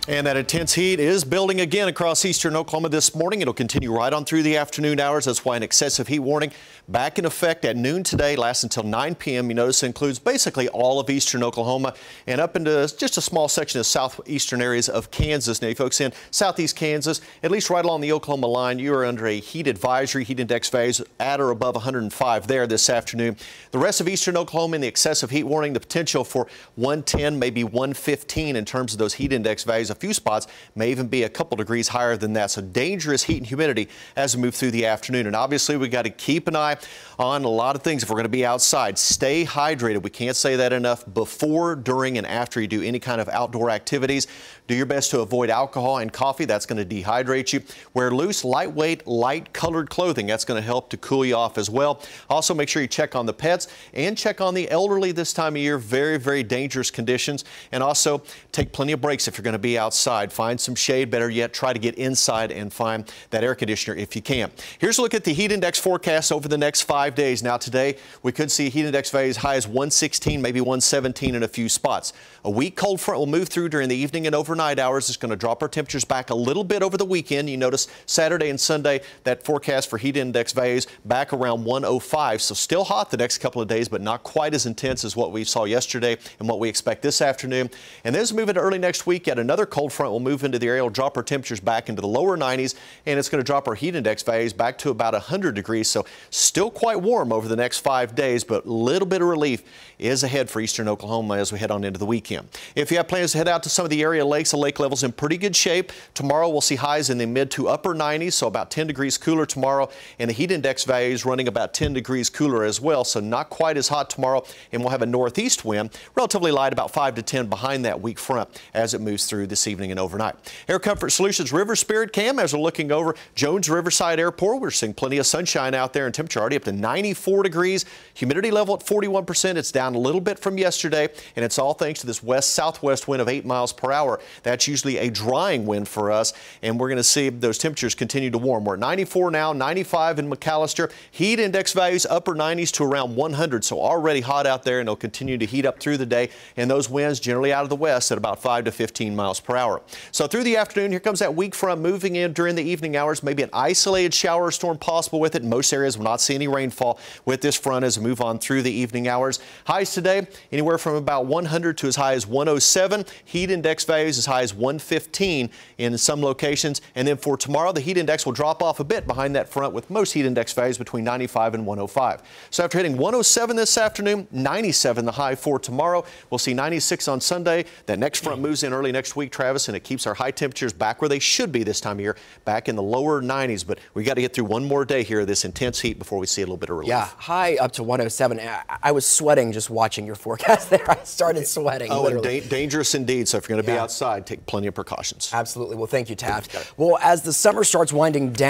And that intense heat is building again across eastern Oklahoma this morning. It'll continue right on through the afternoon hours. That's why an excessive heat warning back in effect at noon today, lasts until 9 p.m. You notice it includes basically all of eastern Oklahoma and up into just a small section of southeastern areas of Kansas. Now, you folks in southeast Kansas, at least right along the Oklahoma line, you are under a heat advisory, heat index values at or above 105 there this afternoon. The rest of eastern Oklahoma in the excessive heat warning, the potential for 110, maybe 115 in terms of those heat index values. A few spots may even be a couple degrees higher than that. So dangerous heat and humidity as we move through the afternoon. And obviously we got to keep an eye on a lot of things if we're going to be outside. Stay hydrated. We can't say that enough before, during, and after you do any kind of outdoor activities. Do your best to avoid alcohol and coffee. That's going to dehydrate you. Wear loose, lightweight, light colored clothing. That's going to help to cool you off as well. Also, make sure you check on the pets and check on the elderly this time of year. Very, very dangerous conditions. And also take plenty of breaks if you're going to be outside. Find some shade. Better yet, try to get inside and find that air conditioner if you can. Here's a look at the heat index forecast over the next 5 days. Now today, we could see heat index values as high as 116, maybe 117 in a few spots. A weak cold front will move through during the evening and overnight hours. It's going to drop our temperatures back a little bit over the weekend. You notice Saturday and Sunday, that forecast for heat index values back around 105. So still hot the next couple of days, but not quite as intense as what we saw yesterday and what we expect this afternoon. And then as we move into early next week, yet another cold front will move into the area, will drop our temperatures back into the lower 90s, and it's going to drop our heat index values back to about 100 degrees. So still quite warm over the next 5 days, but a little bit of relief is ahead for eastern Oklahoma as we head on into the weekend. If you have plans to head out to some of the area lakes, the lake level's in pretty good shape. Tomorrow we'll see highs in the mid to upper 90s, so about 10 degrees cooler tomorrow, and the heat index values running about 10 degrees cooler as well, so not quite as hot tomorrow, and we'll have a northeast wind, relatively light, about 5 to 10 behind that weak front as it moves through this evening and overnight. Air Comfort Solutions River Spirit Cam, as we're looking over Jones Riverside Airport, we're seeing plenty of sunshine out there and temperature already up to 94 degrees. Humidity level at 41%. It's down a little bit from yesterday, and it's all thanks to this west-southwest wind of 8 miles per hour. That's usually a drying wind for us, and we're going to see those temperatures continue to warm. We're at 94 now, 95 in McAllister. Heat index values upper 90s to around 100, so already hot out there, and it'll continue to heat up through the day, and those winds generally out of the west at about 5 to 15 miles per hour. So through the afternoon, here comes that weak front moving in during the evening hours. Maybe an isolated shower or storm possible with it. In most areas will not see any rainfall with this front as we move on through the evening hours. Highs today anywhere from about 100 to as high as 107. Heat index values as high as 115 in some locations. And then for tomorrow, the heat index will drop off a bit behind that front with most heat index values between 95 and 105. So after hitting 107 this afternoon, 97 the high for tomorrow. We'll see 96 on Sunday. That next front moves in early next week, Travis, and it keeps our high temperatures back where they should be this time of year, back in the lower 90s. But we got to get through one more day here of this intense heat before we see a little bit of relief. Yeah, high up to 107. I was sweating just watching your forecast there. I started sweating. Oh, and dangerous indeed. So if you're going to be outside, take plenty of precautions. Absolutely. Well, thank you, Taft. Well, as the summer starts winding down,